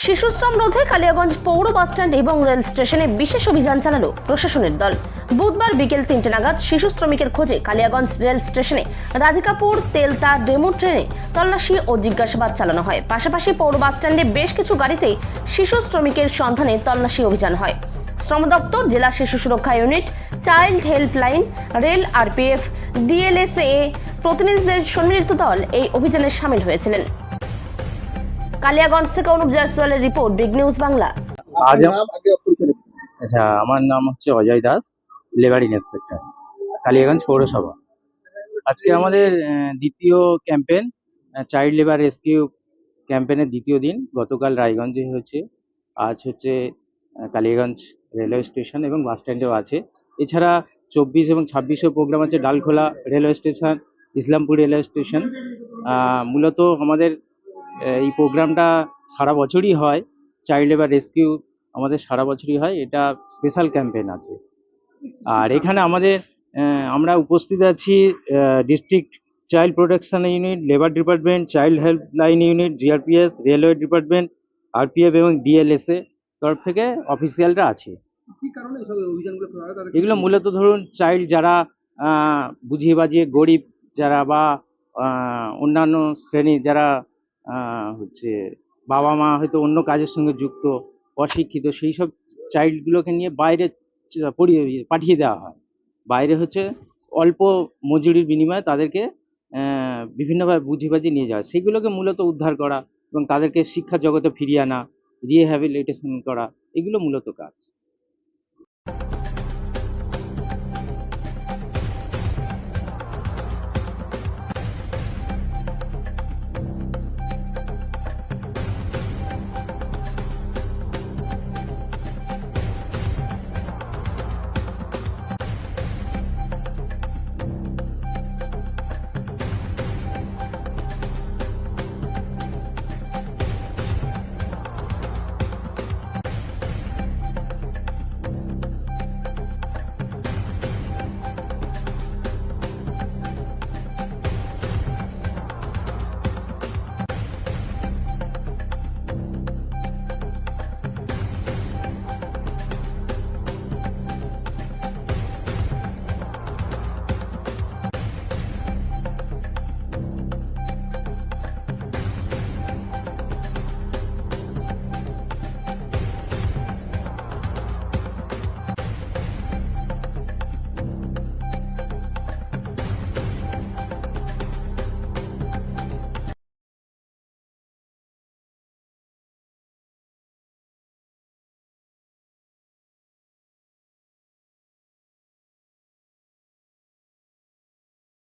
শিশুশ্রম রোধে কালিয়াগঞ্জ পৌর বাসস্ট্যান্ড এবং রেল স্টেশনে বিশেষ অভিযান চালালো প্রশাসনের দল। বুধবার বিকেল 3টে নাগাদ শিশু শ্রমিকের খোঁজে কালিয়াগঞ্জ রেল স্টেশনে রাধিকাপুর তেলতা ডেমো ট্রেনে তল্লাশি ও জিজ্ঞাসাবাদ চালানো হয়। পাশাপাশি পৌর বাসস্ট্যান্ডে বেশ কিছু গাড়িতে শিশু শ্রমিকের সন্ধানে তল্লাশি অভিযান হয়। শ্রম দপ্তর, জেলা শিশু সুরক্ষা unit, child helpline, rail, RPF, DLSA প্রতিনিধিদের সম্মিলিত দল এই অভিযানে সামিল হয়েছিলেন। কালিয়াগঞ্জ থেকে অনুপ জয়সওয়ালের রিপোর্ট, বিগ নিউজ বাংলা। আজ আচ্ছা, আমার নাম হচ্ছে অজয় দাস, লেবার ইন্সপেক্টর, কালিয়াগঞ্জ পৌরসভা। আজকে আমাদের দ্বিতীয় ক্যাম্পেন, চাইল্ড লেবার রেস্কিউ ক্যাম্পেনের দ্বিতীয় দিন। গতকাল রায়গঞ্জে হচ্ছে, আজ হচ্ছে কালিয়াগঞ্জ রেলওয়ে স্টেশন এবং বাস স্ট্যান্ডেও আছে। এছাড়া 24 এবং 26 প্রোগ্রাম আছে Dalkhola railway station, Islampur railway station. মূলত আমাদের এই প্রোগ্রামটা সারা বছরই হয়। চাইল্ড লেবার রেস্কিউ আমাদের সারা বছরই হয়, এটা স্পেশাল ক্যাম্পেইন আছে। আর এখানে আমাদের আমরা উপস্থিত আছি district child protection unit, labour department, child helpline unit, GRPS, railway department, RPF এবং ডিএলএসএ তরফ থেকে অফিসিয়ালরা আছে। এগুলো মূলত ধরুন চাইল্ড যারা বুঝিয়ে বাজিয়ে গরিব যারা বা অন্যান্য শ্রেণীর যারা হচ্ছে বাবা মা হয়তো অন্য কাজের সঙ্গে যুক্ত, অশিক্ষিত, সেই সব চাইল্ডগুলোকে নিয়ে বাইরে পাঠিয়ে দেওয়া হয়। বাইরে হচ্ছে অল্প মজুরির বিনিময়ে তাদেরকে বিভিন্নভাবে বুঝিয়ে বাজিয়ে নিয়ে যাওয়া, সেগুলোকে মূলত উদ্ধার করা এবং তাদেরকে শিক্ষা জগতে ফিরিয়ে আনা, রিহ্যাবিলিটেশন করা, এগুলো মূলত কাজ।